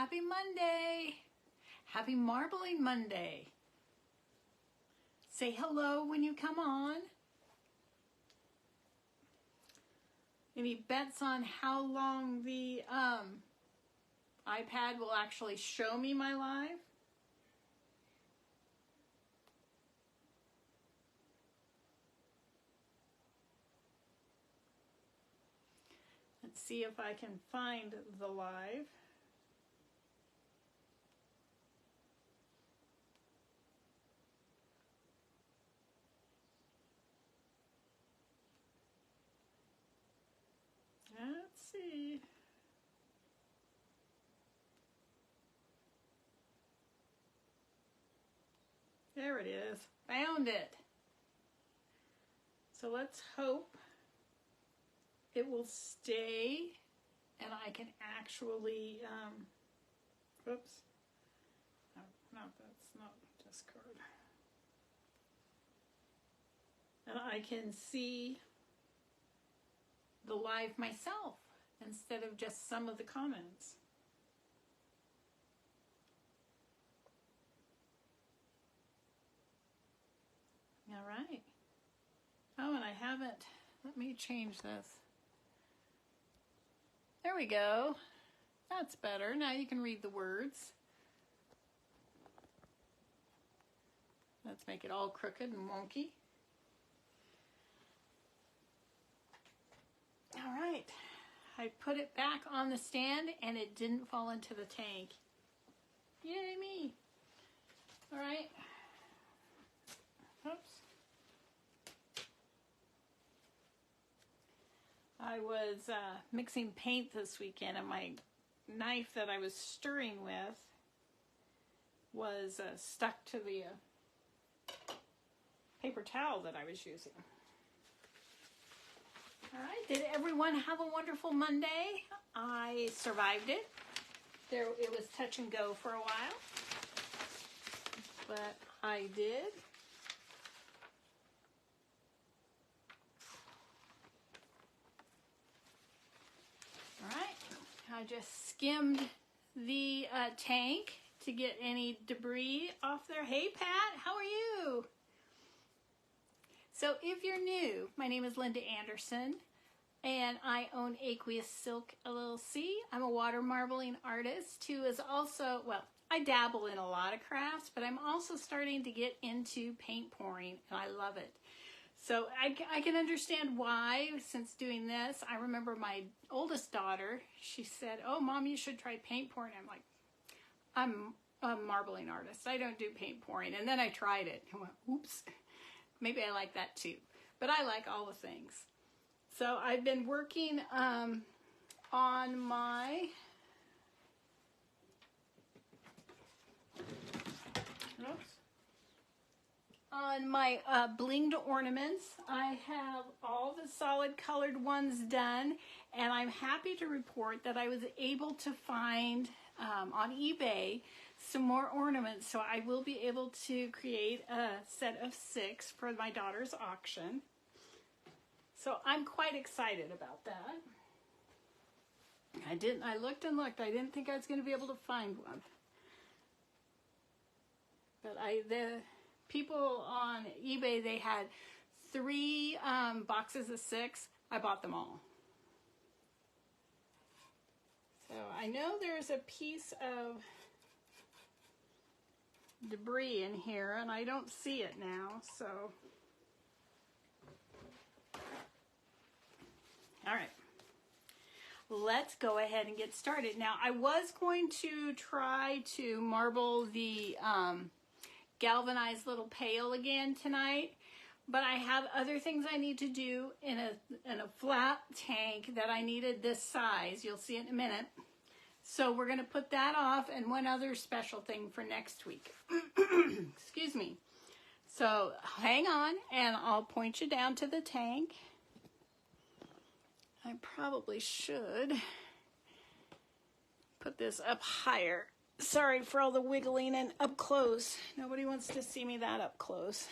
Happy Monday. Happy Marbling Monday. Say hello when you come on. Any bets on how long the iPad will actually show me my live? Let's see if I can find the live. Let's see. There it is. Found it. So let's hope it will stay and I can actually, oops. No, that's not Discord. And I can see the live myself instead of just some of the comments. All right. Oh, and I haven't, let me change this. There we go. That's better. Now you can read the words. Let's make it all crooked and wonky. All right. I put it back on the stand and it didn't fall into the tank. Yay me. All right. Oops. I was mixing paint this weekend and my knife that I was stirring with was stuck to the paper towel that I was using. All right, did everyone have a wonderful Monday? I survived it. It was touch and go for a while, but I did. All right, I just skimmed the tank to get any debris off there. Hey Pat, how are you? So if you're new, my name is Linda Anderson and I own Aqueous Silk LLC. I'm a water marbling artist who is also, well, I dabble in a lot of crafts, but I'm also starting to get into paint pouring and I love it. So I can understand why, since doing this. I remember my oldest daughter, she said, oh, Mom, you should try paint pouring. I'm like, I'm a marbling artist. I don't do paint pouring. And then I tried it and went, oops, maybe I like that too. But I like all the things. So I've been working on my, blinged ornaments. I have all the solid colored ones done, and I'm happy to report that I was able to find on eBay some more ornaments, so I will be able to create a set of 6 for my daughter's auction. So I'm quite excited about that. I looked and looked. I didn't think I was going to be able to find one. But the people on eBay, they had 3 boxes of 6. I bought them all. So I know there's a piece of debris in here and I don't see it now, so. All right. Let's go ahead and get started. Now I was going to try to marble the galvanized little pail again tonight, but I have other things I need to do in a flat tank that I needed this size. You'll see it in a minute. So we're going to put that off, and one other special thing for next week. Excuse me. So hang on and I'll point you down to the tank. I probably should put this up higher. Sorry for all the wiggling and up close. Nobody wants to see me that up close.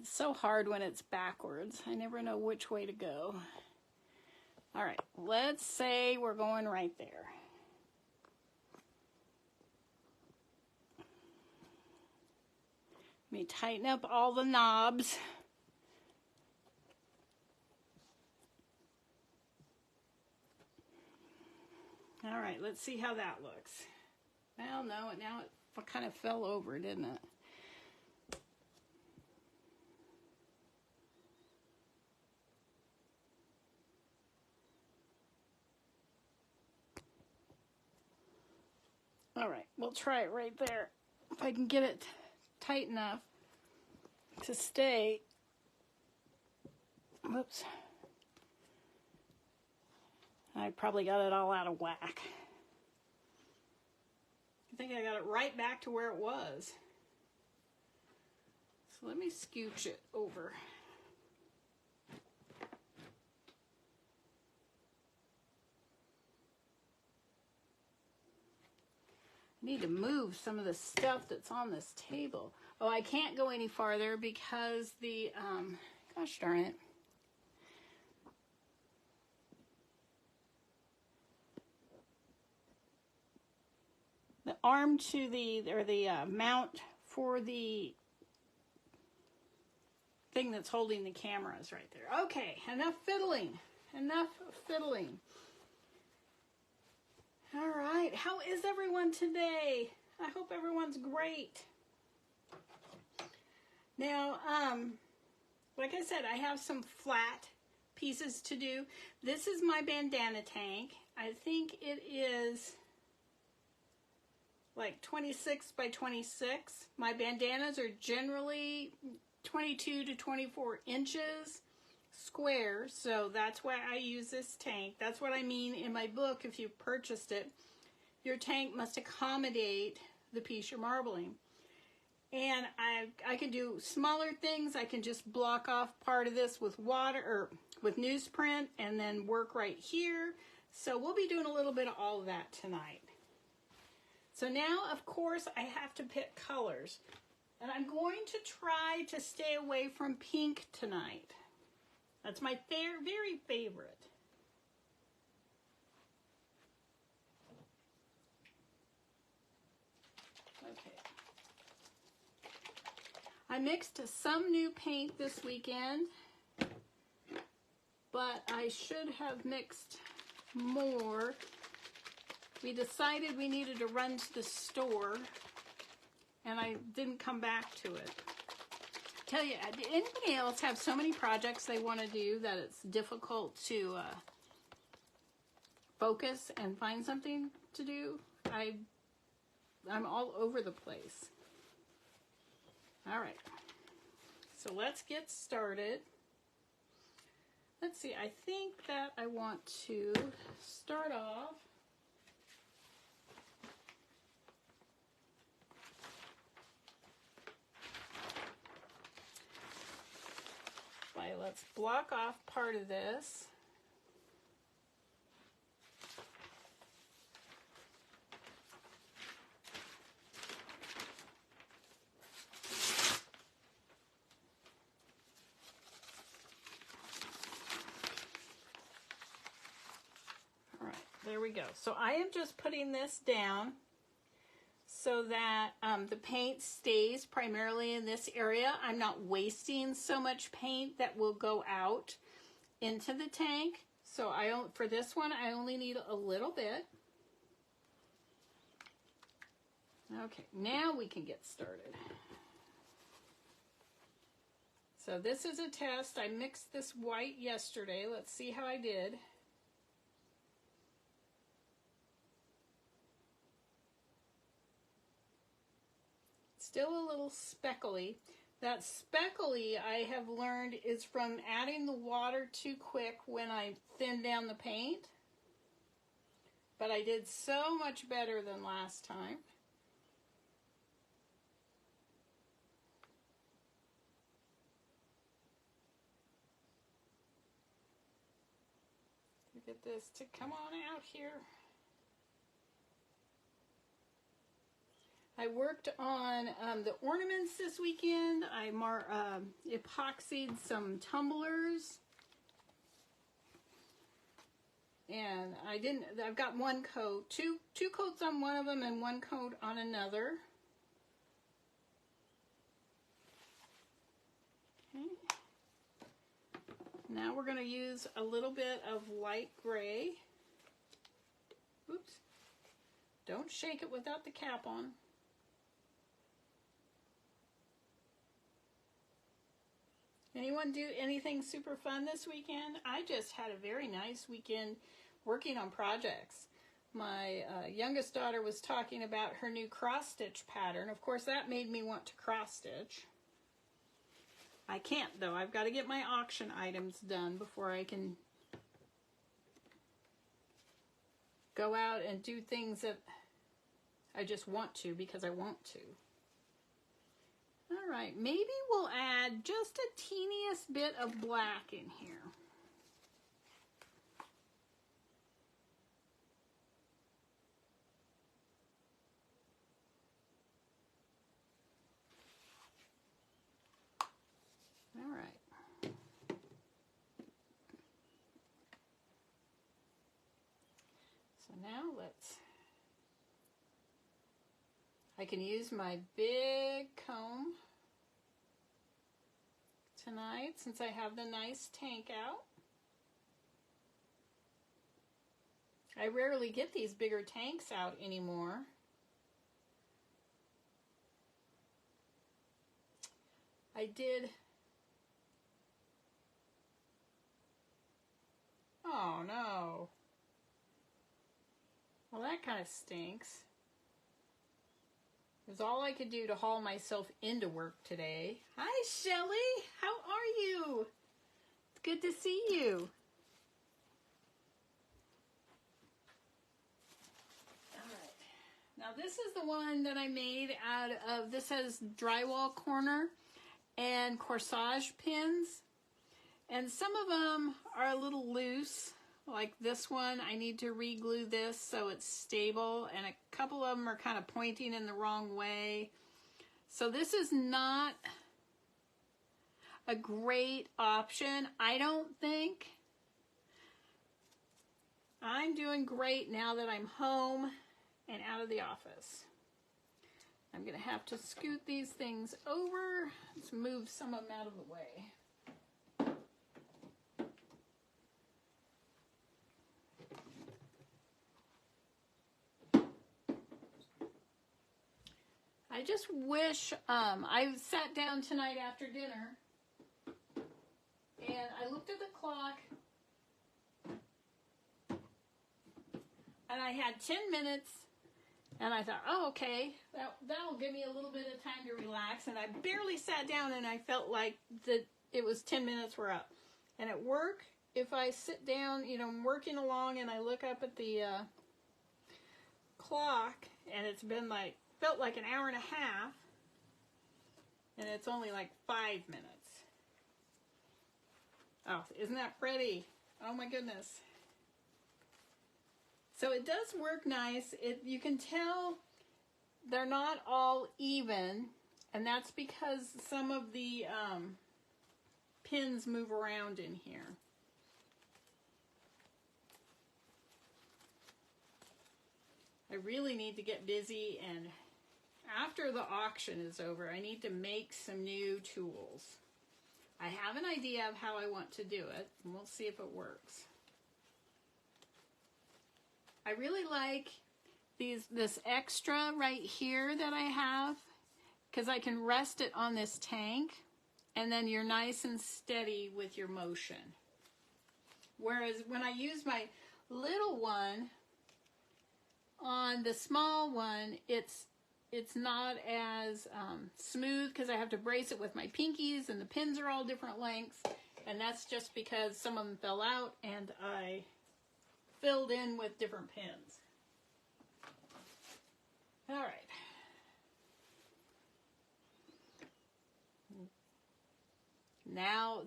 It's so hard when it's backwards. I never know which way to go. All right, let's say we're going right there. Let me tighten up all the knobs. All right, let's see how that looks. Well, no, now it kind of fell over, didn't it? All right, we'll try it right there. If I can get it tight enough to stay. Whoops. I probably got it all out of whack. I think I got it right back to where it was. So let me scooch it over. I need to move some of the stuff that's on this table. Oh, I can't go any farther because the, gosh darn it. The arm to the, or the mount for the thing that's holding the camera is right there. Okay, enough fiddling. Enough fiddling. All right, how is everyone today? I hope everyone's great. Now, like I said, I have some flat pieces to do. This is my bandana tank. I think it is like 26 by 26. My bandanas are generally 22 to 24 inches square, so that's why I use this tank. That's what I mean in my book. If you purchased it, your tank must accommodate the piece you're marbling. And I can do smaller things. I can just block off part of this with water or with newsprint and then work right here. So we'll be doing a little bit of all of that tonight. So now, of course, I have to pick colors. And I'm going to try to stay away from pink tonight. That's my very favorite. Okay. I mixed some new paint this weekend, but I should have mixed more. We decided we needed to run to the store, and I didn't come back to it. Tell you, anybody else have so many projects they want to do that it's difficult to focus and find something to do? I'm all over the place. All right, so let's get started. Let's see, I think that I want to start off by, let's block off part of this. There we go. So I am just putting this down so that the paint stays primarily in this area. I'm not wasting so much paint that will go out into the tank. So for this one, I only need a little bit. Okay, now we can get started. So this is a test. I mixed this white yesterday. Let's see how I did. Still a little speckly. That speckly, I have learned, is from adding the water too quick when I thin down the paint. But I did so much better than last time. Get this to come on out here. I worked on the ornaments this weekend. I epoxied some tumblers. And I've got one coat, two coats on one of them and one coat on another. Okay. Now we're going to use a little bit of light gray. Oops. Don't shake it without the cap on. Anyone do anything super fun this weekend? I just had a very nice weekend working on projects. My youngest daughter was talking about her new cross stitch pattern. Of course, that made me want to cross stitch. I can't though. I've got to get my auction items done before I can go out and do things that I just want to because I want to. All right, maybe we'll add just a teeniest bit of black in here. All right. So now I can use my big comb tonight since I have the nice tank out. I rarely get these bigger tanks out anymore. I did. Oh no. Well, that kind of stinks. It was all I could do to haul myself into work today. Hi, Shelly. How are you? It's good to see you. All right. Now, this is the one that I made out of, this has drywall corner and corsage pins. And some of them are a little loose. Like this one, I need to re-glue this so it's stable, and a couple of them are kind of pointing in the wrong way. So this is not a great option, I don't think. I'm doing great now that I'm home and out of the office. I'm gonna have to scoot these things over. Let's move some of them out of the way. I just wish, I sat down tonight after dinner and I looked at the clock and I had 10 minutes and I thought, oh, okay, that'll give me a little bit of time to relax. And I barely sat down and I felt like it was 10 minutes were up. And at work, if I sit down, I'm working along and I look up at the clock and it's been felt like an hour and a half, and it's only like 5 minutes. Oh, isn't that pretty? Oh my goodness. So it does work nice. You can tell they're not all even, and that's because some of the pins move around in here. I really need to get busy, and after the auction is over, I need to make some new tools. I have an idea of how I want to do it, and we'll see if it works. I really like this extra right here that I have, because I can rest it on this tank, and then you're nice and steady with your motion. Whereas when I use my little one on the small one, it's not as smooth because I have to brace it with my pinkies, and the pins are all different lengths, and that's just because some of them fell out and I filled in with different pins. All right. Now,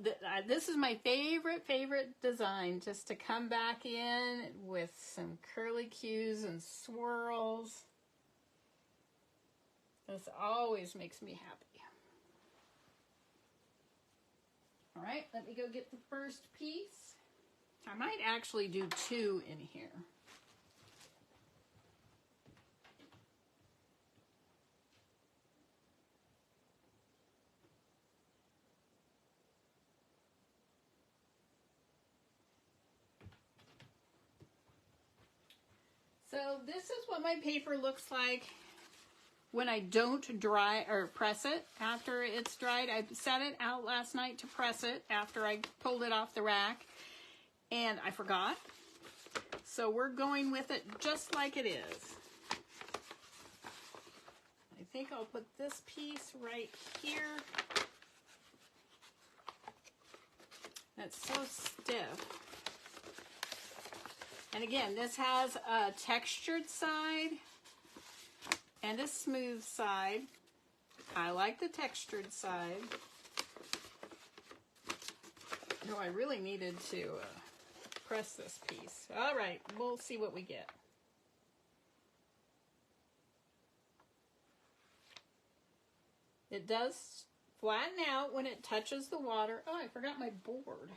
this is my favorite design, just to come back in with some curly cues and swirls. This always makes me happy. All right, let me go get the first piece. I might actually do 2 in here. So this is what my paper looks like when I don't dry or press it after it's dried. I set it out last night to press it after I pulled it off the rack, and I forgot. So we're going with it just like it is. I think I'll put this piece right here. That's so stiff. And again, this has a textured side and a smooth side. I like the textured side. No, I really needed to press this piece. All right, we'll see what we get. It does flatten out when it touches the water. Oh, I forgot my board.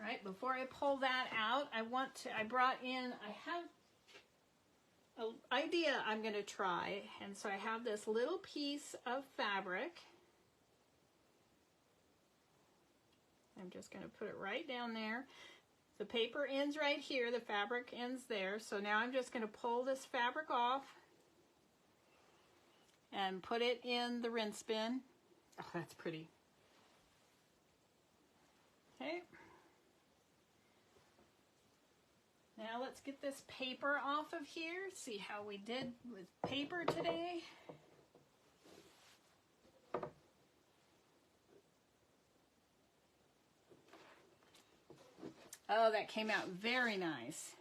All right, before I pull that out, I brought in, I have an idea I'm going to try. And so I have this little piece of fabric. I'm just going to put it right down there. The paper ends right here. The fabric ends there. So now I'm just going to pull this fabric off and put it in the rinse bin. Oh, that's pretty. Okay. Now let's get this paper off of here. See how we did with paper today. Oh, that came out very nice.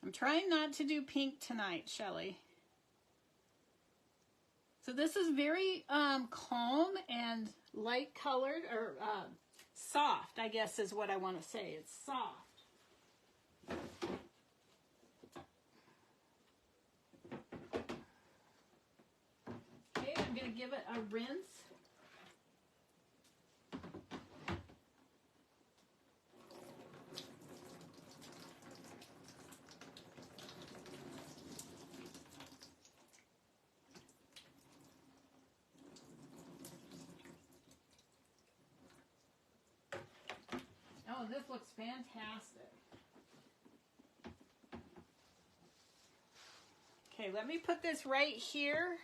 I'm trying not to do pink tonight, Shelley. So this is very calm and light colored, or soft, I guess is what I want to say. It's soft. Okay, I'm going to give it a rinse. Oh, this looks fantastic. Okay, let me put this right here.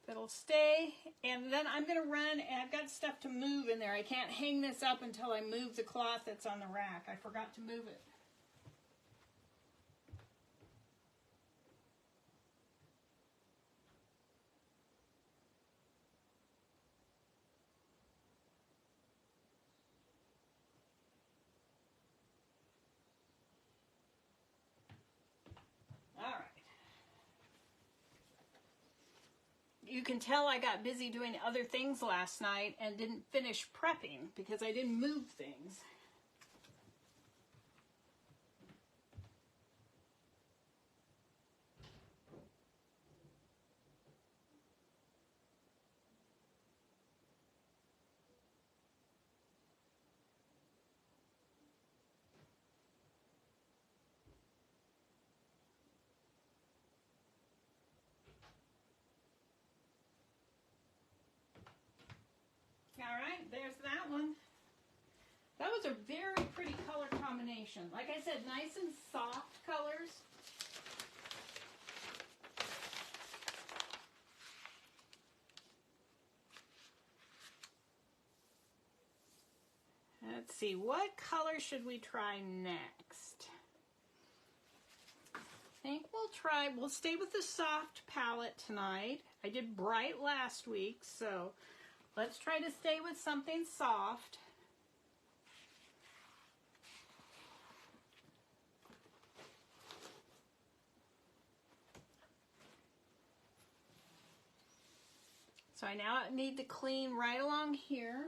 It'll stay, and then I'm going to run, and I've got stuff to move in there. I can't hang this up until I move the cloth that's on the rack. I forgot to move it. All right. You can tell I got busy doing other things last night and didn't finish prepping because I didn't move things. All right, there's that one. That was a very pretty color combination. Like I said, nice and soft colors. Let's see, what color should we try next? I think we'll stay with the soft palette tonight. I did bright last week, so let's try to stay with something soft. So I now need to clean right along here.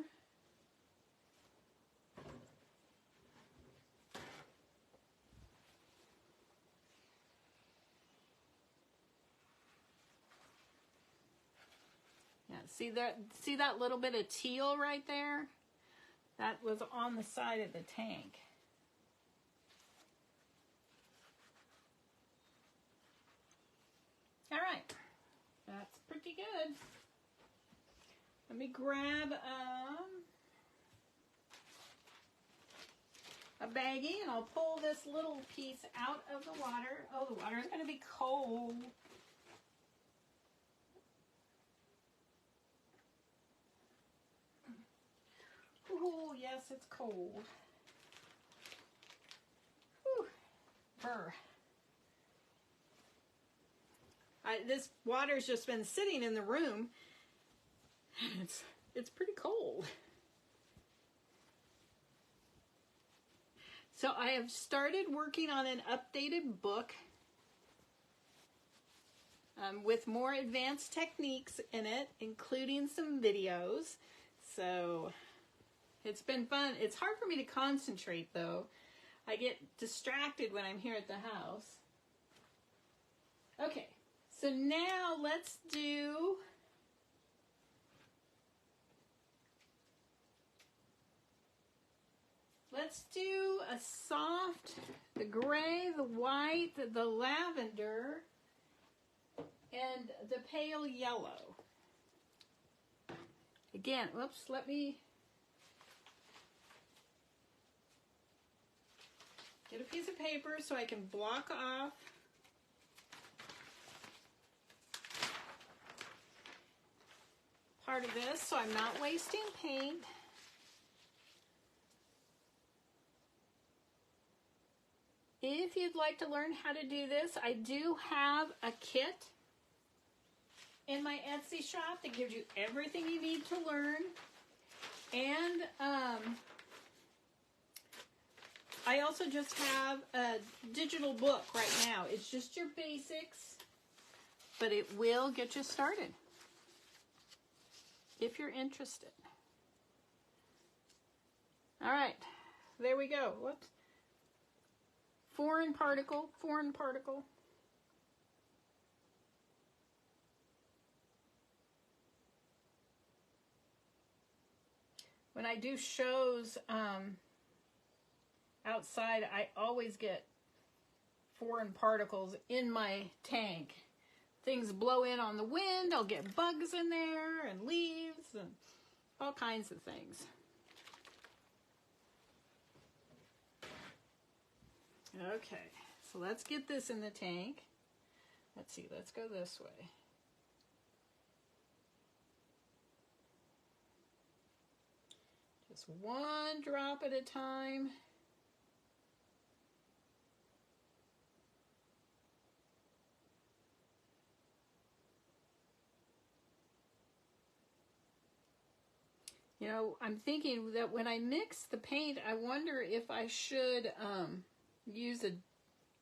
Yeah, see that little bit of teal right there? That was on the side of the tank. All right, that's pretty good. Let me grab a baggie and I'll pull this little piece out of the water. Oh, the water is going to be cold. Oh, yes, it's cold. Whew. Brr. This water's just been sitting in the room. It's pretty cold. So I have started working on an updated book with more advanced techniques in it, including some videos. So it's been fun. It's hard for me to concentrate though. I get distracted when I'm here at the house. Okay, so now let's do a soft, the gray, the white, the lavender, and the pale yellow. Again, whoops, let me get a piece of paper so I can block off part of this so I'm not wasting paint. If you'd like to learn how to do this, I do have a kit in my Etsy shop that gives you everything you need to learn. And I also just have a digital book right now. It's just your basics, but it will get you started if you're interested. All right, there we go. Whoops. Foreign particle, foreign particle. When I do shows outside, I always get foreign particles in my tank. Things blow in on the wind, I'll get bugs in there and leaves and all kinds of things. Okay, so let's get this in the tank. Let's see, let's go this way. Just one drop at a time. You know, I'm thinking that when I mix the paint, I wonder if I should use a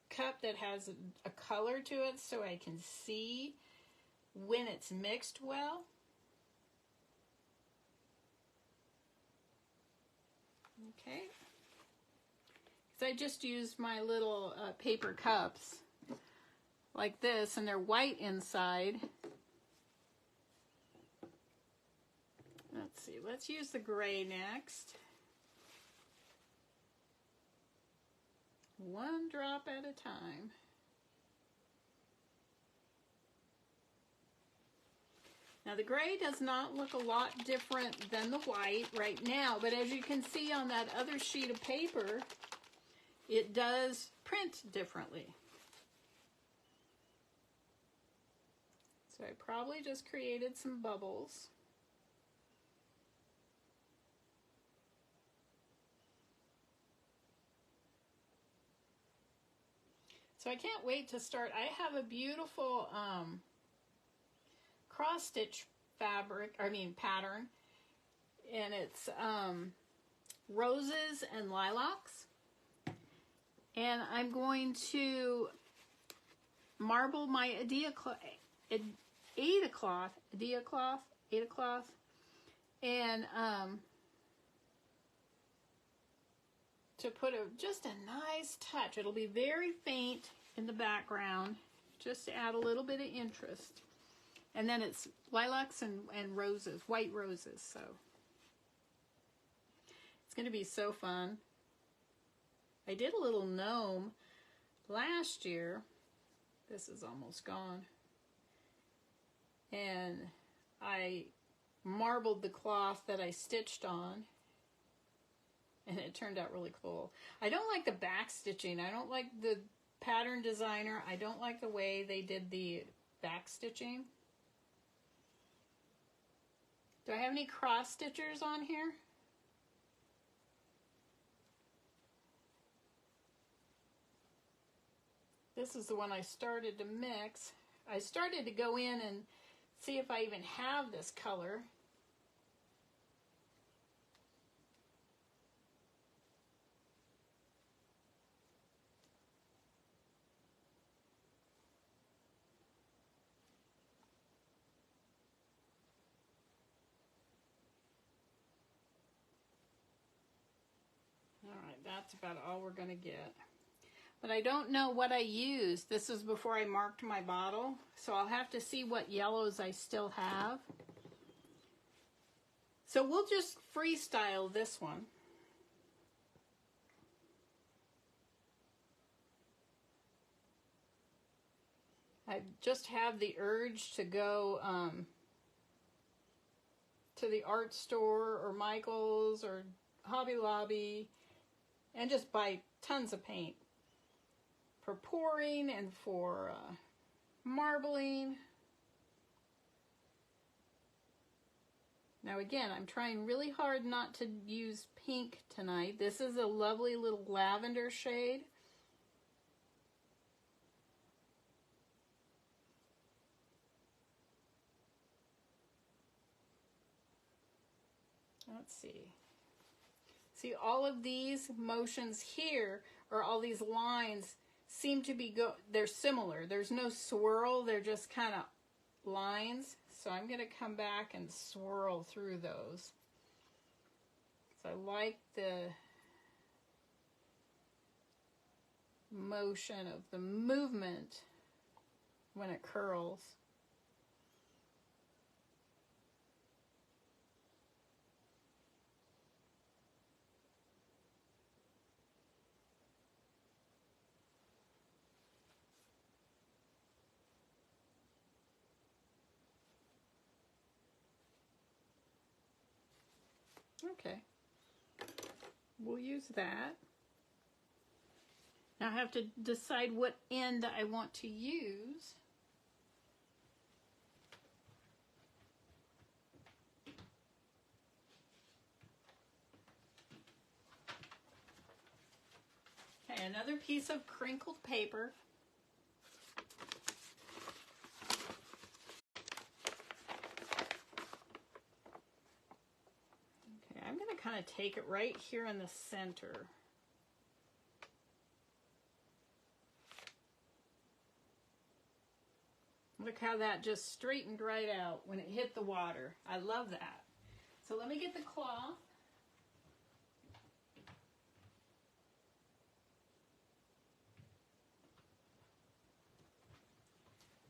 cup that has a color to it so I can see when it's mixed well. Okay. Because I just used my little paper cups like this, and they're white inside. Let's see, let's use the gray next. One drop at a time. Now the gray does not look a lot different than the white right now, but as you can see on that other sheet of paper, it does print differently. So I probably just created some bubbles. So I can't wait to start. I have a beautiful cross-stitch pattern, and it's roses and lilacs. And I'm going to marble my Adia cloth Ada cloth. And to put just a nice touch. It'll be very faint in the background, just to add a little bit of interest. And then it's lilacs and roses, white roses, so it's going to be so fun. I did a little gnome last year. This is almost gone. And I marbled the cloth that I stitched on, and it turned out really cool. I don't like the back stitching. I don't like the pattern designer. I don't like the way they did the back stitching. Do I have any cross stitchers on here? This is the one I started to mix. I started to go in and see if I even have this color. All right, that's about all we're going to get. But I don't know what I used. This is before I marked my bottle, so I'll have to see what yellows I still have. So we'll just freestyle this one. I just have the urge to go to the art store or Michael's or Hobby Lobby and just buy tons of paint for pouring and for marbling. Now again, I'm trying really hard not to use pink tonight. This is a lovely little lavender shade. Let's see. See, all of these motions here, or all these lines, seem to be they're similar. There's no swirl, they're just kind of lines. So I'm going to come back and swirl through those. So I like the motion of the movement when it curls. Okay, we'll use that. Now I have to decide what end I want to use. Okay, another piece of crinkled paper. I'm going to kind of take it right here in the center. Look how that just straightened right out when it hit the water. I love that. So let me get the cloth.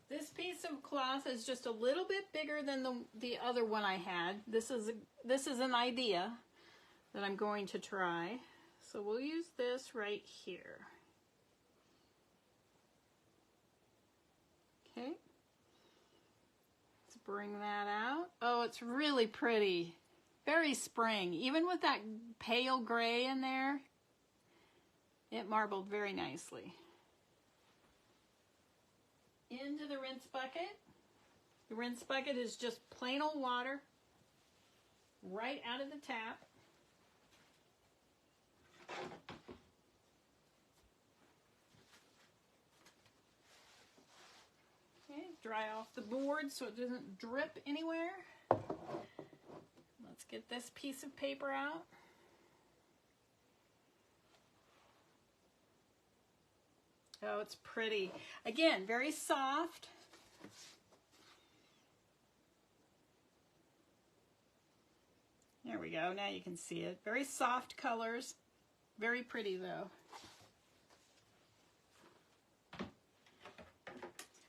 This piece of cloth is just a little bit bigger than the other one I had. This is an idea that I'm going to try. So we'll use this right here. Okay. Let's bring that out. Oh, it's really pretty. Very spring. Even with that pale gray in there, it marbled very nicely. Into the rinse bucket. The rinse bucket is just plain old water right out of the tap. Okay, dry off the board so it doesn't drip anywhere. Let's get this piece of paper out. Oh, it's pretty. Again, very soft. we go. Now you can see it. Very soft colors. Very pretty though.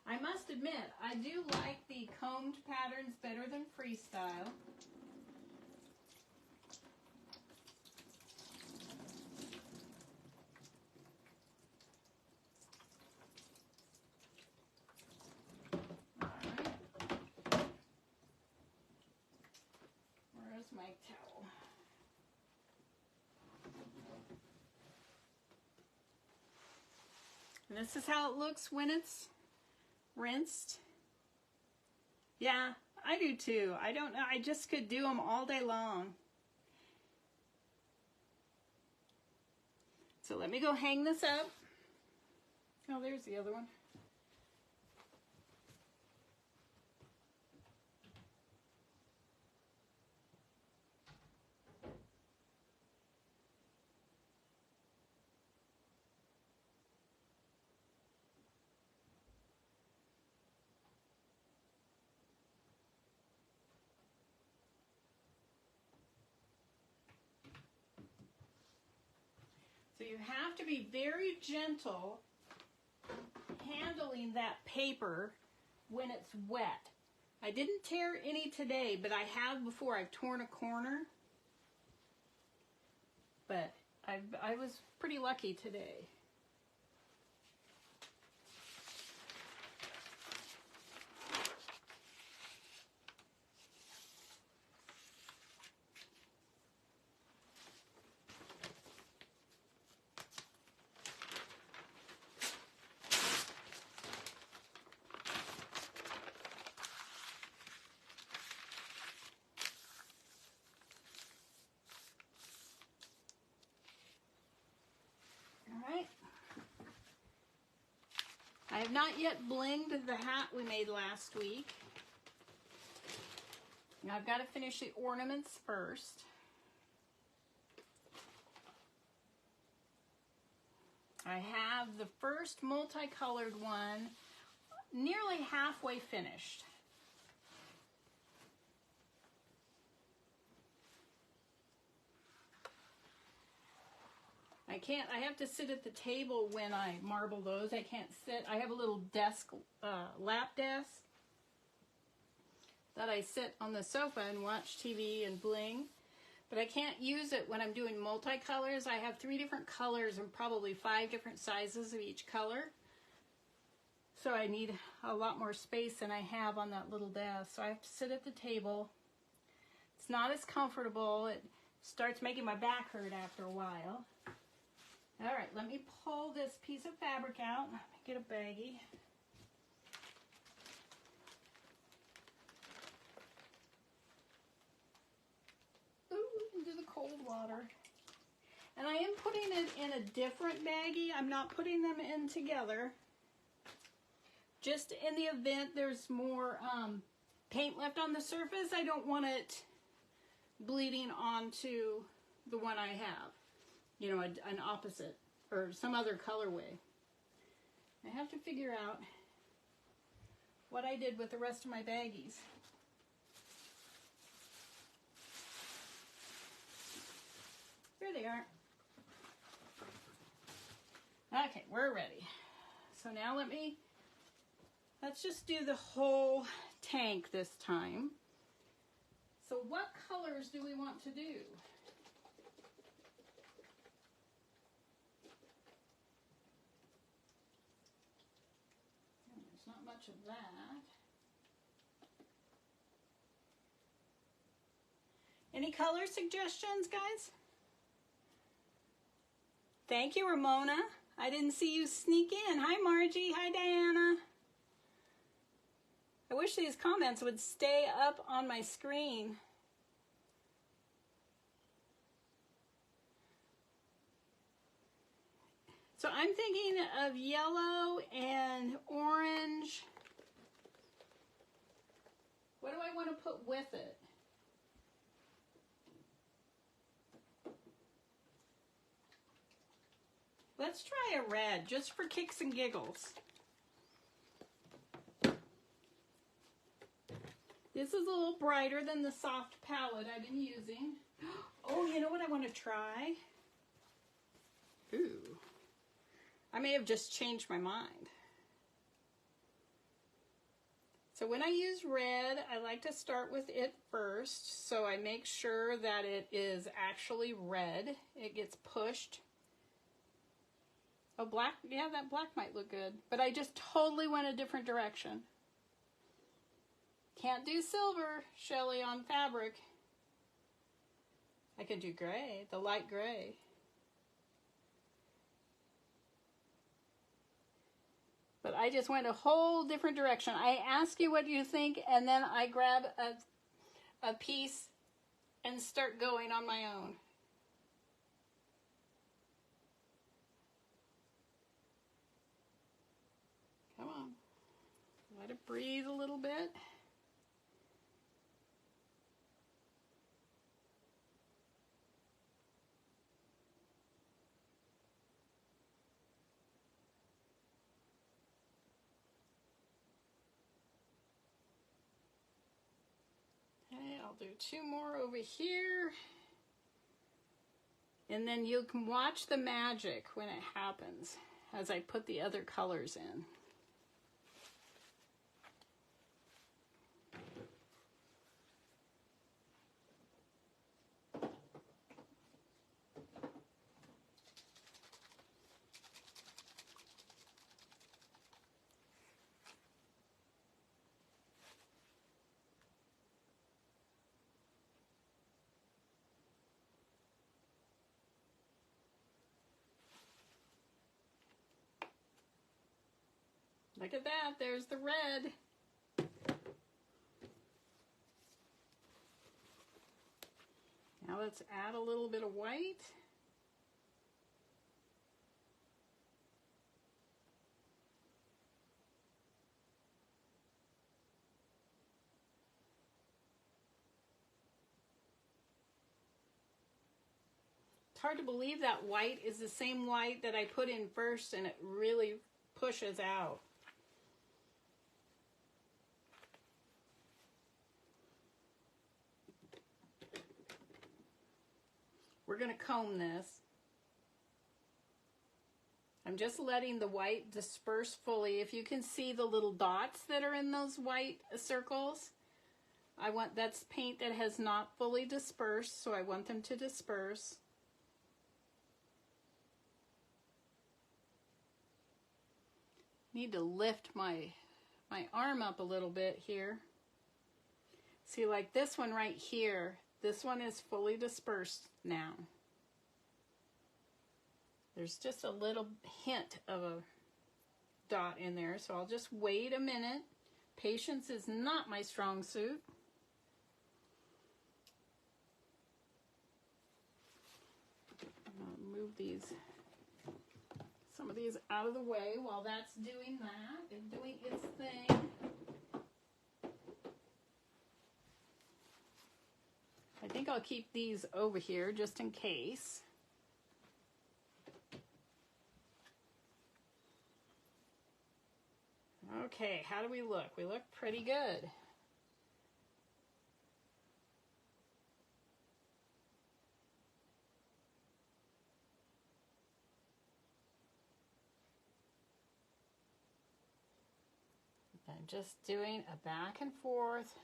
I must admit, I do like the combed patterns better than freestyle. Where's my towel? And this is how it looks when it's rinsed. Yeah, I do too. I don't know. I just could do them all day long. So let me go hang this up. Oh, there's the other one. So you have to be very gentle handling that paper when it's wet. I didn't tear any today, but I have before. I've torn a corner. But I was pretty lucky today. I have not yet blinged the hat we made last week. Now I've got to finish the ornaments first. I have the first multicolored one nearly halfway finished. I have to sit at the table when I marble those. I can't sit. I have a little desk, lap desk, that I sit on the sofa and watch TV and bling. But I can't use it when I'm doing multicolors. I have 3 different colors and probably 5 different sizes of each color. So I need a lot more space than I have on that little desk. So I have to sit at the table. It's not as comfortable. It starts making my back hurt after a while. All right, let me pull this piece of fabric out. Let me get a baggie. Ooh, into the cold water. And I am putting it in a different baggie. I'm not putting them in together. Just in the event there's more paint left on the surface, I don't want it bleeding onto the one I have. You know, an opposite or some other colorway. I have to figure out what I did with the rest of my baggies. There they are. Okay, we're ready. So now let's just do the whole tank this time. So what colors do we want to do? There's not much of that. Any color suggestions, guys? Thank you, Ramona. I didn't see you sneak in. Hi, Margie. Hi, Diana. I wish these comments would stay up on my screen. So I'm thinking of yellow and orange. What do I want to put with it? Let's try a red, just for kicks and giggles. This is a little brighter than the soft palette I've been using. Oh, you know what I want to try? Ooh. I may have just changed my mind. So when I use red, I like to start with it first, so I make sure that it is actually red. It gets pushed. Oh, black, yeah, that black might look good, but I just totally went a different direction. Can't do silver, Shelly, on fabric. I can do gray, the light gray. But I just went a whole different direction. I ask you what you think, and then I grab a piece and start going on my own. Come on. Let it breathe a little bit. Okay, I'll do 2 more over here. And then you can watch the magic when it happens as I put the other colors in. Look at that, there's the red. Now let's add a little bit of white. It's hard to believe that white is the same white that I put in first, and it really pushes out. We're going to comb this. I'm just letting the white disperse fully. If you can see the little dots that are in those white circles, that's paint that has not fully dispersed, so I want them to disperse. Need to lift my arm up a little bit here. See, like this one right here, this one is fully dispersed now. There's just a little hint of a dot in there, so I'll just wait a minute. Patience is not my strong suit. I'll move some of these out of the way while that's doing that and doing its thing. I think I'll keep these over here just in case. Okay, how do we look? We look pretty good. I'm just doing a back and forth.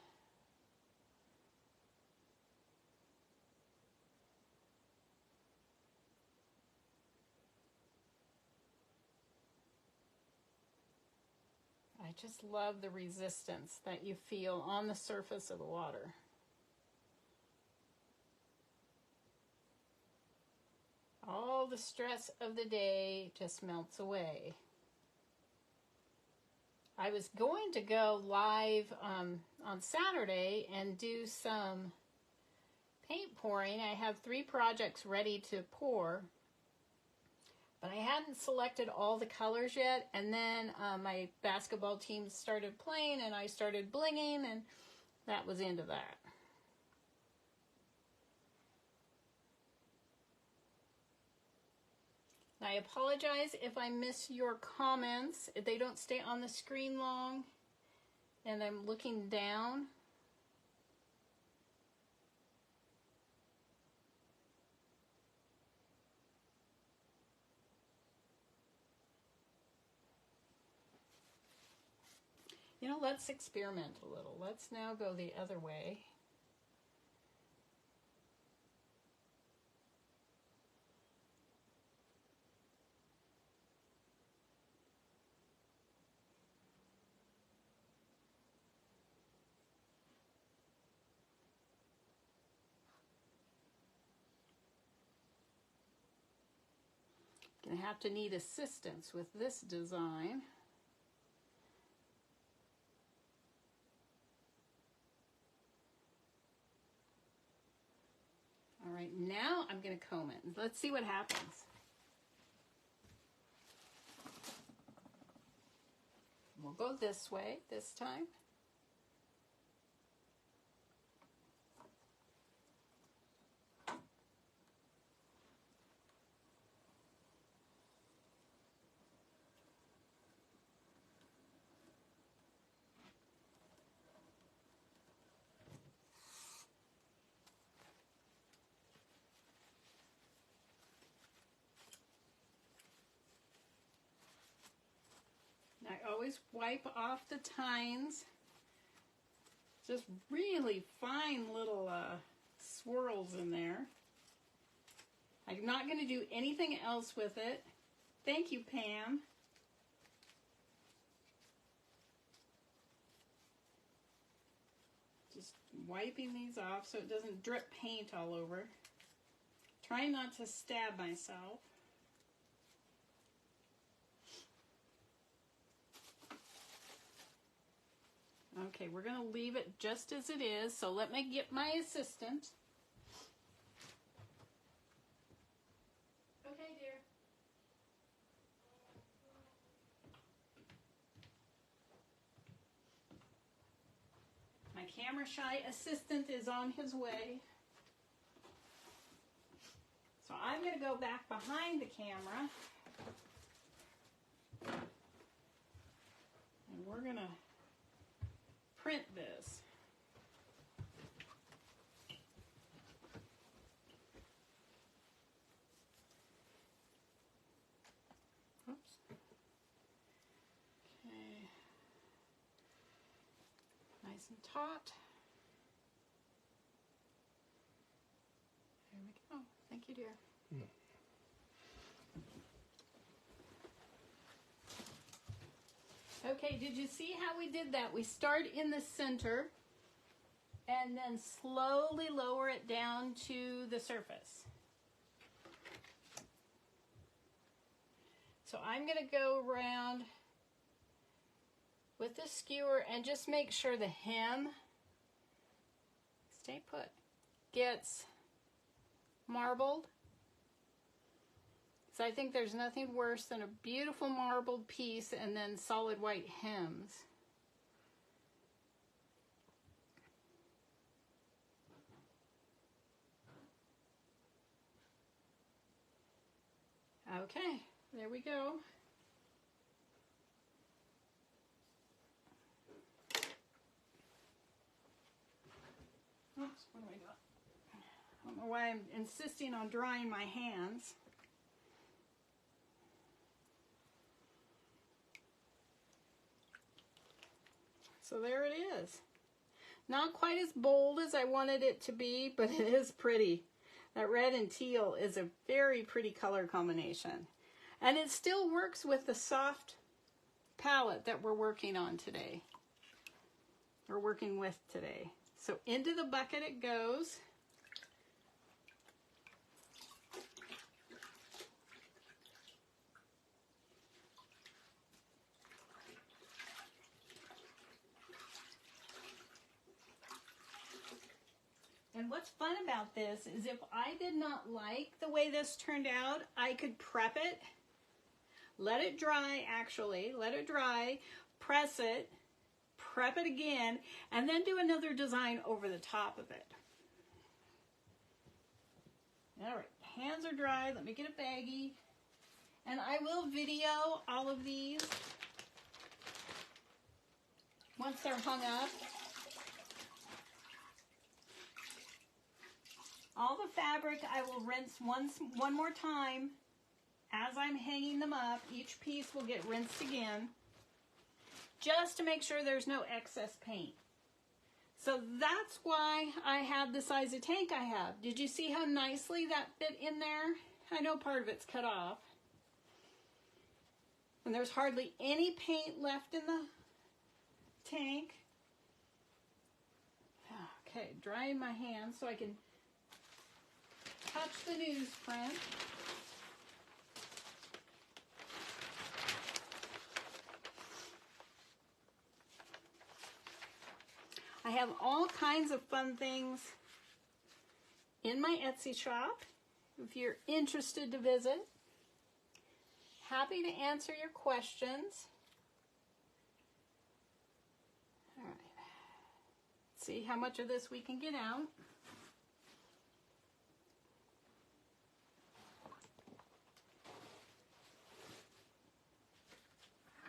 I just love the resistance that you feel on the surface of the water. All the stress of the day just melts away. I was going to go live on Saturday and do some paint pouring. I have 3 projects ready to pour, but I hadn't selected all the colors yet, and then my basketball team started playing and I started blinging, and that was the end of that. I apologize if I miss your comments. If they don't stay on the screen long and I'm looking down. You know, let's experiment a little. Let's now go the other way. Gonna have to need assistance with this design. All right, now I'm gonna comb it. Let's see what happens. We'll go this way this time. I always wipe off the tines. Just really fine little swirls in there. I'm not going to do anything else with it. Thank you, Pam. Just wiping these off so it doesn't drip paint all over. Trying not to stab myself. Okay, we're going to leave it just as it is, so let me get my assistant. Okay, dear. My camera shy assistant is on his way. So I'm going to go back behind the camera. And we're going to print this. Oops. Okay. Nice and taut. There we go. Thank you, dear. Okay, did you see how we did that? We start in the center and then slowly lower it down to the surface. So I'm going to go around with the skewer and just make sure the hem, stay put, gets marbled. So I think there's nothing worse than a beautiful marbled piece and then solid white hems. Okay, there we go. Oops, what do I do? I don't know why I'm insisting on drying my hands. So there it is. Not quite as bold as I wanted it to be, but it is pretty. That red and teal is a very pretty color combination. And it still works with the soft palette that we're working on today. Or working with today. So into the bucket it goes. And what's fun about this is if I did not like the way this turned out, I could prep it, let it dry actually, let it dry, press it, prep it again, and then do another design over the top of it. All right, hands are dry, let me get a baggie. And I will video all of these once they're hung up. All the fabric I will rinse one more time as I'm hanging them up. Each piece will get rinsed again. just to make sure there's no excess paint. So that's why I have the size of tank I have. Did you see how nicely that fit in there? I know part of it's cut off. And there's hardly any paint left in the tank. Okay, drying my hands so I can touch the newsprint. I have all kinds of fun things in my Etsy shop. If you're interested to visit, happy to answer your questions. All right. See how much of this we can get out.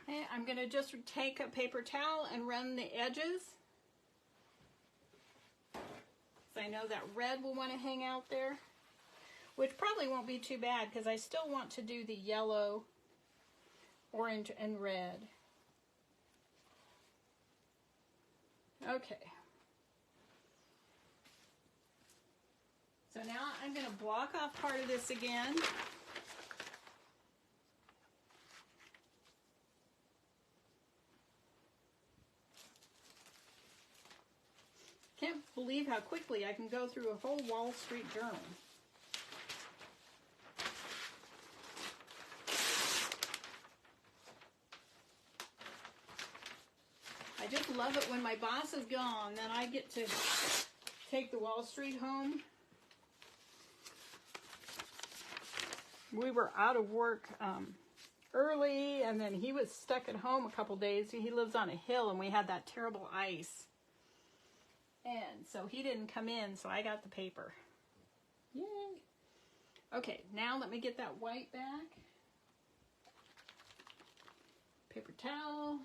Okay, I'm going to just take a paper towel and run the edges. So I know that red will want to hang out there, which probably won't be too bad because I still want to do the yellow, orange, and red. Okay. So now I'm going to block off part of this again. Can't believe how quickly I can go through a whole Wall Street Journal. I just love it when my boss is gone, then I get to take the Wall Street home. We were out of work early, and then he was stuck at home a couple days. He lives on a hill, and we had that terrible ice. And so he didn't come in, so I got the paper. Yay! Okay, now let me get that white back. Paper towel.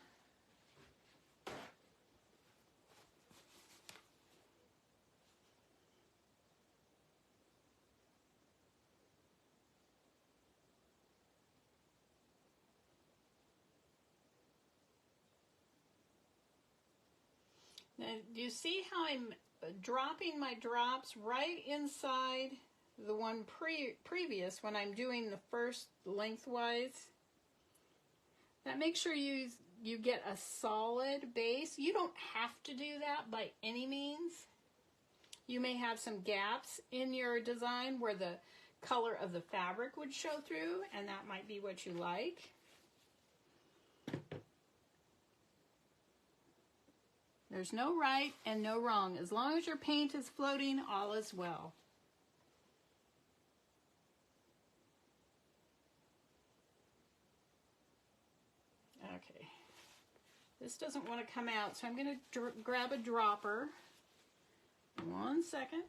Now, do you see how I'm dropping my drops right inside the one previous when I'm doing the first lengthwise? That makes sure you get a solid base. You don't have to do that by any means. You may have some gaps in your design where the color of the fabric would show through, and that might be what you like. There's no right and no wrong. As long as your paint is floating, all is well. Okay. This doesn't want to come out, so I'm going to grab a dropper. 1 second.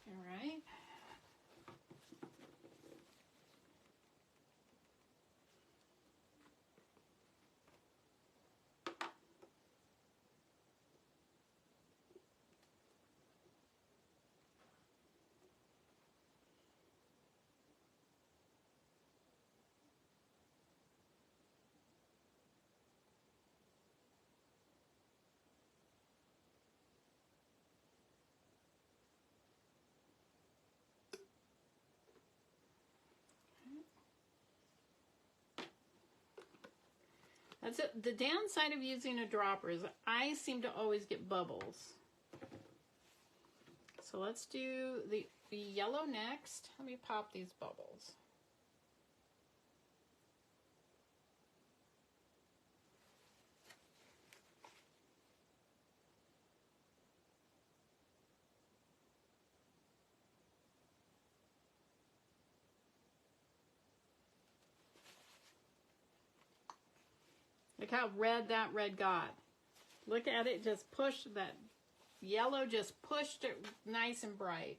All right. That's it. The downside of using a dropper is I seem to always get bubbles. So let's do the yellow next. Let me pop these bubbles. Look how red that red got. Look at it, just pushed that yellow, just pushed it nice and bright.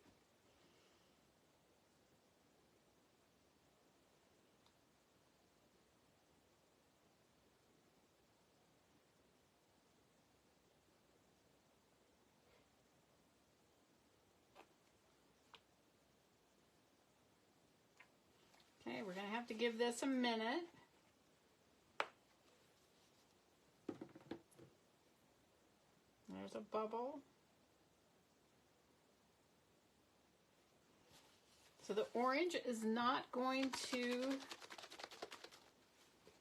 Okay, we're going to have to give this a minute. There's a bubble. So the orange is not going to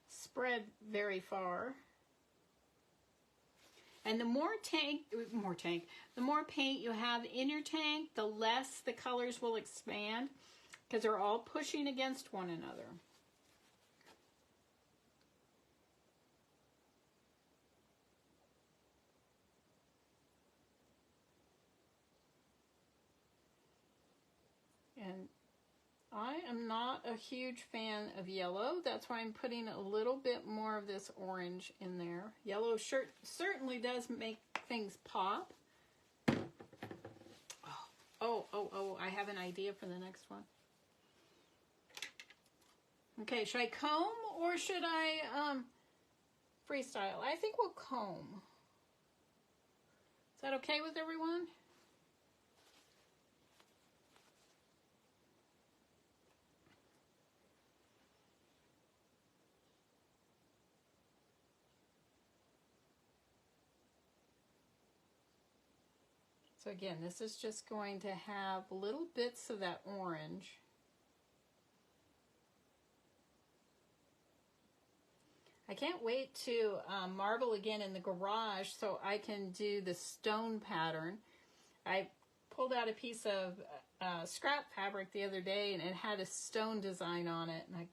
spread very far. And the more paint you have in your tank, the less the colors will expand because they're all pushing against one another. And I am not a huge fan of yellow. That's why I'm putting a little bit more of this orange in there. Yellow certainly does make things pop. Oh, I have an idea for the next one. Okay, should I comb or should I freestyle? I think we'll comb. Is that okay with everyone? So again, this is just going to have little bits of that orange. I can't wait to marble again in the garage so I can do the stone pattern. I pulled out a piece of scrap fabric the other day and it had a stone design on it. And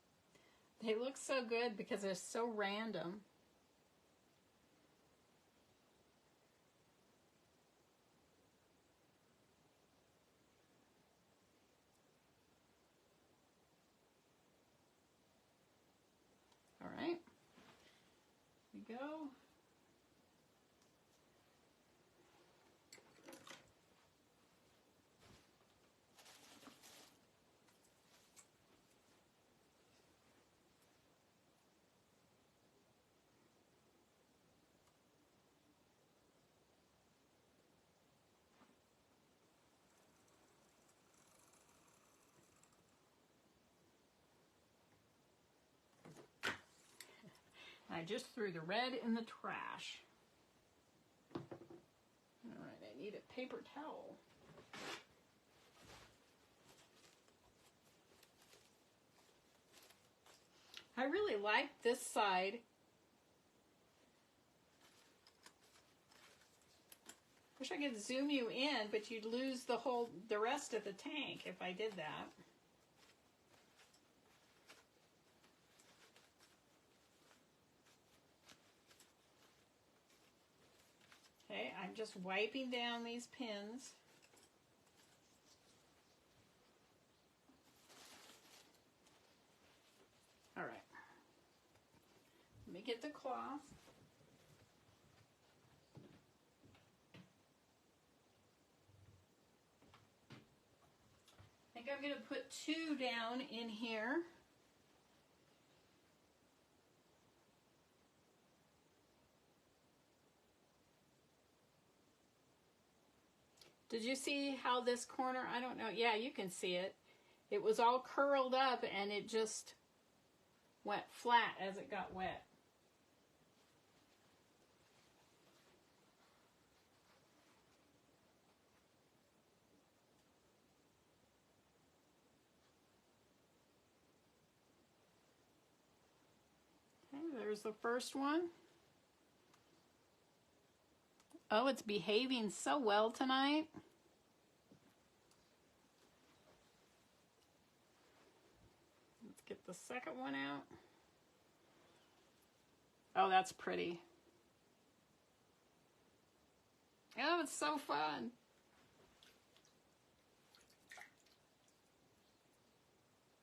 they look so good because they're so random. All right, here we go. I just threw the red in the trash. All right, I need a paper towel. I really like this side. Wish I could zoom you in, but you'd lose the rest of the tank if I did that. Okay, I'm just wiping down these pins. All right. Let me get the cloth. I think I'm going to put 2 down in here. Did you see how this corner, I don't know, yeah, you can see it. It was all curled up and it just went flat as it got wet. Okay, there's the first one. Oh, it's behaving so well tonight. Let's get the second one out. Oh, that's pretty. Oh, it's so fun.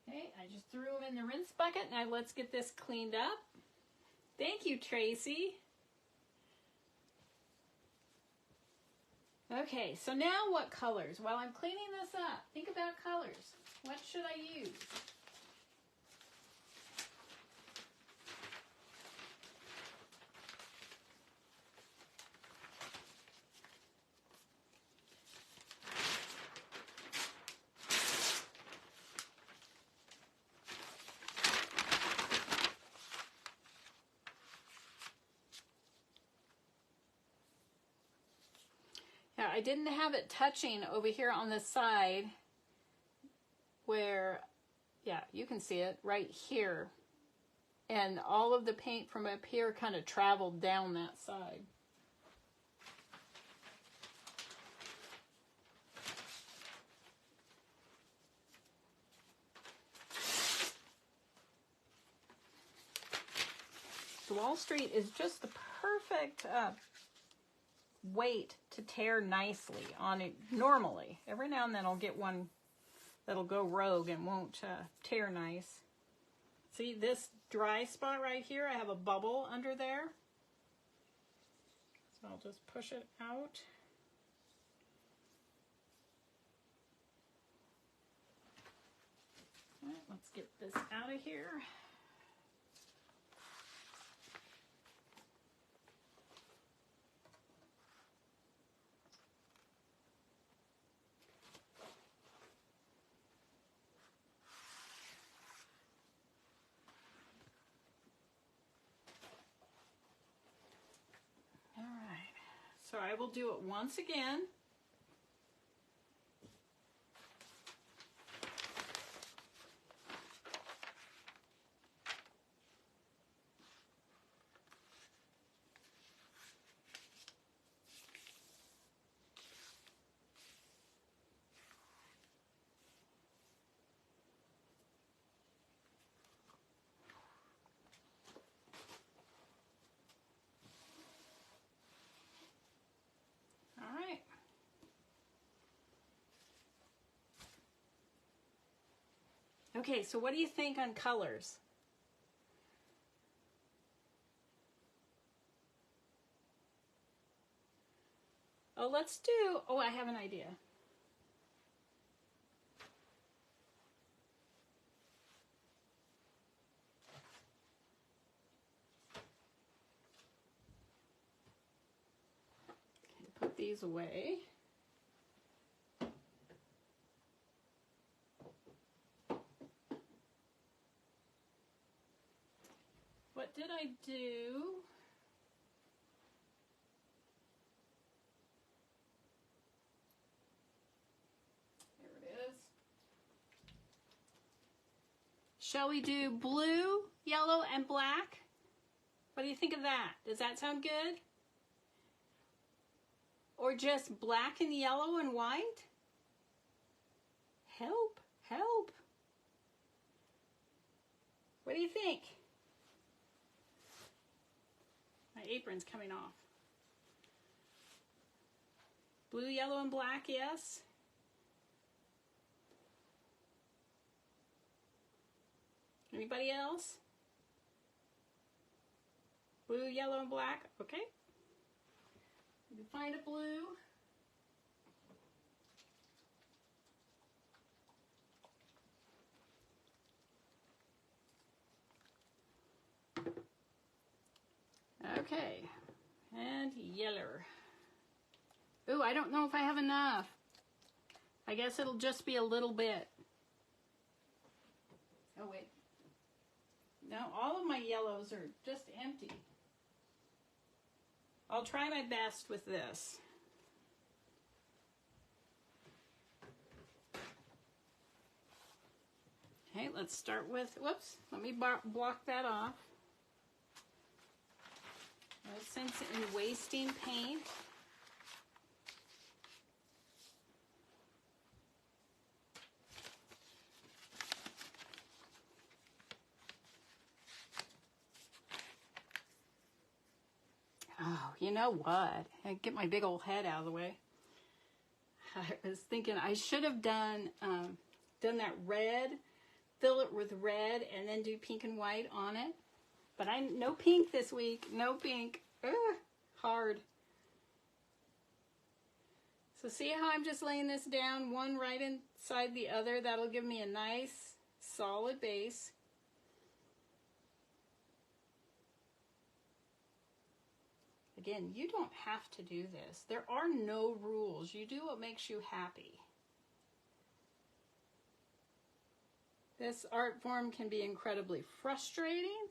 Okay, I just threw them in the rinse bucket. Now let's get this cleaned up. Thank you, Tracy. Okay, so now what colors? While I'm cleaning this up, think about colors. What should I use? I didn't have it touching over here on the side where, yeah, you can see it right here. And all of the paint from up here kind of traveled down that side. The Wall Street is just the perfect weight to tear nicely on it normally. Every now and then I'll get one that'll go rogue and won't tear nice. See this dry spot right here? I have a bubble under there. So I'll just push it out. All right, let's get this out of here. So I will do it once again. Okay, so what do you think on colors? Oh, let's do, oh, I have an idea. Okay, put these away. What did I do? There it is. Shall we do blue, yellow, and black? What do you think of that? Does that sound good? Or just black and yellow and white? Help, help. What do you think? My apron's coming off. Blue, yellow, and black, yes. Anybody else? Blue, yellow, and black, okay. You can find a blue. Okay, and yellow. Ooh, I don't know if I have enough. I guess it'll just be a little bit. Oh, wait. No, all of my yellows are just empty. I'll try my best with this. Okay, let's start with, whoops, let me block that off. No sense in wasting paint. Oh, you know what? I get my big old head out of the way. I was thinking I should have done that red, fill it with red, and then do pink and white on it. But no pink this week. No pink. Ugh, hard. So see how I'm just laying this down one right inside the other? That'll give me a nice solid base. Again, you don't have to do this. There are no rules. You do what makes you happy. This art form can be incredibly frustrating,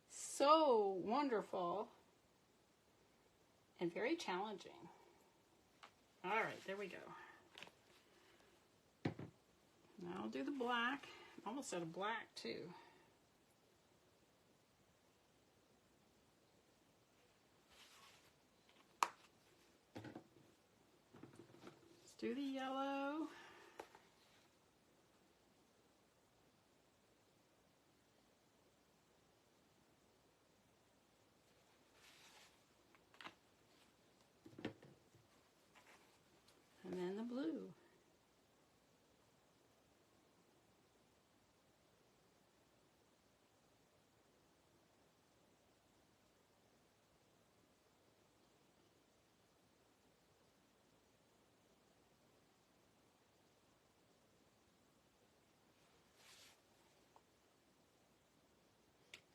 so wonderful, and very challenging. All right, there we go. Now I'll do the black. Almost out of black too. Let's do the yellow. And then the blue.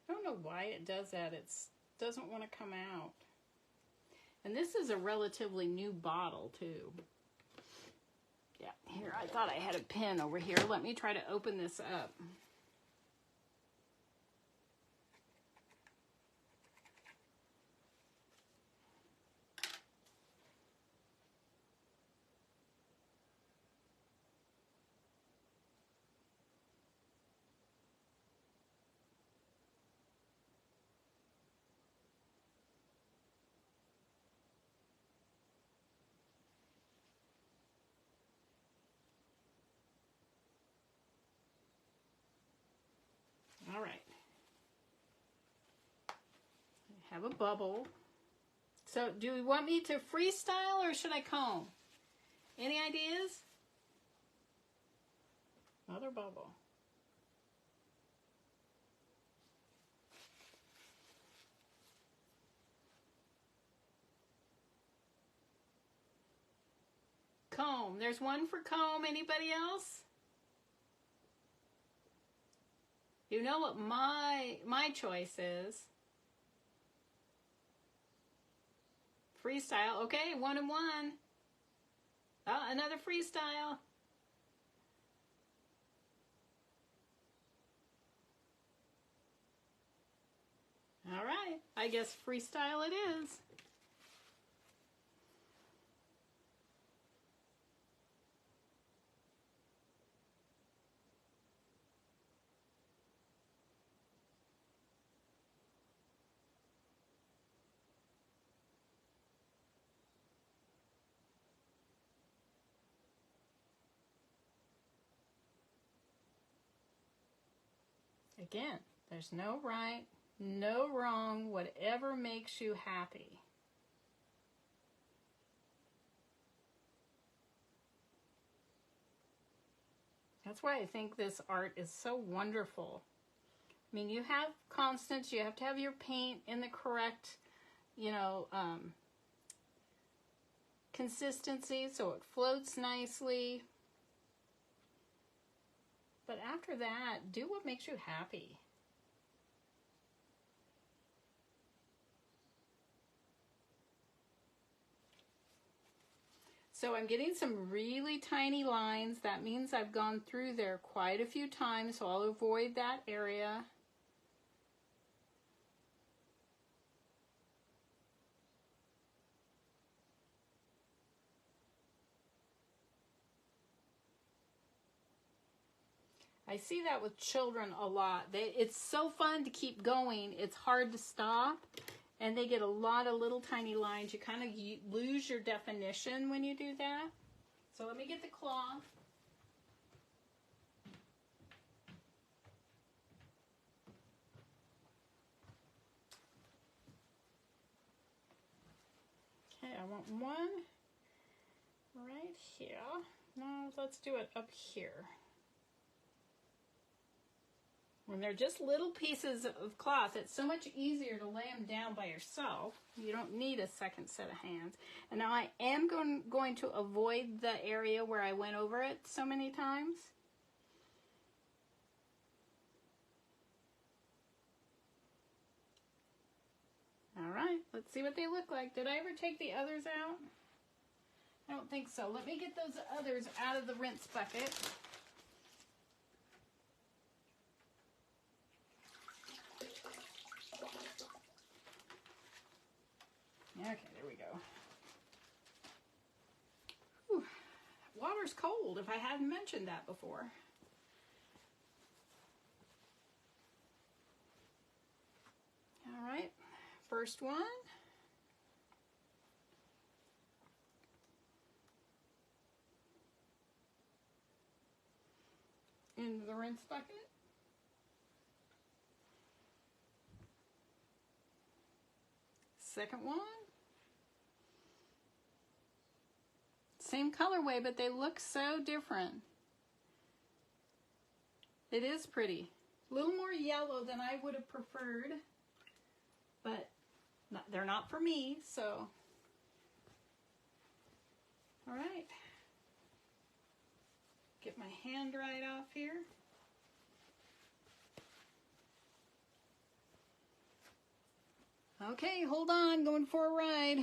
I don't know why it does that. It doesn't want to come out. And this is a relatively new bottle too. Yeah, here, I thought I had a pen over here. Let me try to open this up. All right. I have a bubble. So do you want me to freestyle or should I comb? Any ideas? Another bubble. Comb. There's one for comb. Anybody else? You know what my choice is. Freestyle. Okay, 1 and 1. Oh, another freestyle. All right. I guess freestyle it is. Again, there's no right, no wrong, whatever makes you happy. That's why I think this art is so wonderful. I mean, you have constants, you have to have your paint in the correct, consistency so it floats nicely. But after that, do what makes you happy. So I'm getting some really tiny lines. That means I've gone through there quite a few times, so I'll avoid that area. I see that with children a lot. It's so fun to keep going. It's hard to stop. And they get a lot of little tiny lines. You kind of lose your definition when you do that. So let me get the cloth. Okay, I want one right here. No, let's do it up here. When they're just little pieces of cloth, it's so much easier to lay them down by yourself. You don't need a second set of hands. And now I am going to avoid the area where I went over it so many times. All right, let's see what they look like. Did I ever take the others out? I don't think so. Let me get those others out of the rinse bucket. Okay, there we go. water's cold, if I hadn't mentioned that before. All right, first one. Into the rinse bucket. Second one. Same colorway, but they look so different. It is pretty. A little more yellow than I would have preferred, but they're not for me, so. All right. Get my hand dried off here. Okay, hold on, going for a ride.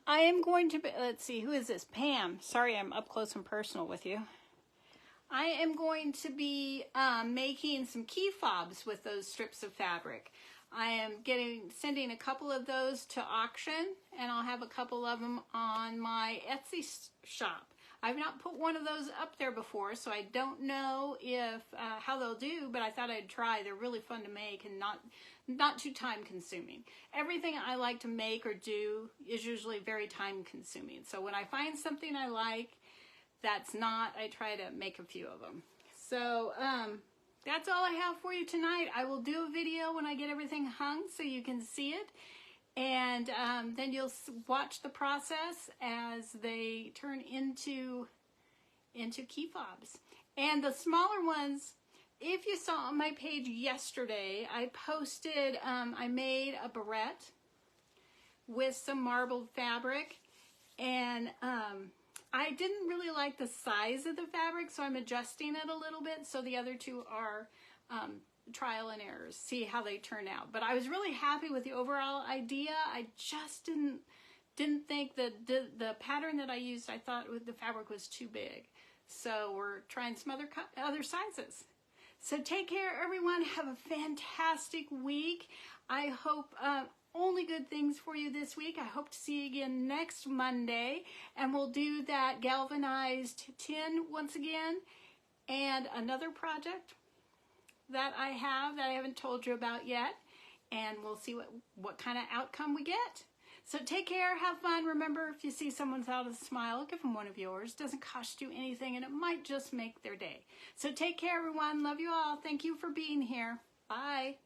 I am going to be, let's see, who is this? Pam. Sorry, I'm up close and personal with you. I am going to be making some key fobs with those strips of fabric. I am sending a couple of those to auction, and I'll have a couple of them on my Etsy shop. I've not put one of those up there before, so I don't know if how they'll do, but I thought I'd try. They're really fun to make and not too time consuming. Everything I like to make or do is usually very time consuming. So when I find something I like that's not, I try to make a few of them. So that's all I have for you tonight. I will do a video when I get everything hung so you can see it. And then you'll watch the process as they turn into key fobs. And the smaller ones, if you saw on my page yesterday, I posted, I made a barrette with some marbled fabric. And I didn't really like the size of the fabric, so I'm adjusting it a little bit. So the other two are trial and errors, see how they turn out. But I was really happy with the overall idea. I just didn't think that the pattern that I used, I thought the fabric was too big. So we're trying some other sizes. So take care, everyone. Have a fantastic week. I hope only good things for you this week. I hope to see you again next Monday, and we'll do that galvanized tin once again, and another project that I haven't told you about yet, and we'll see what kind of outcome we get. So take care, have fun. Remember, if you see someone without a smile, give them one of yours. It doesn't cost you anything, and it might just make their day. So take care, everyone. Love you all. Thank you for being here. Bye.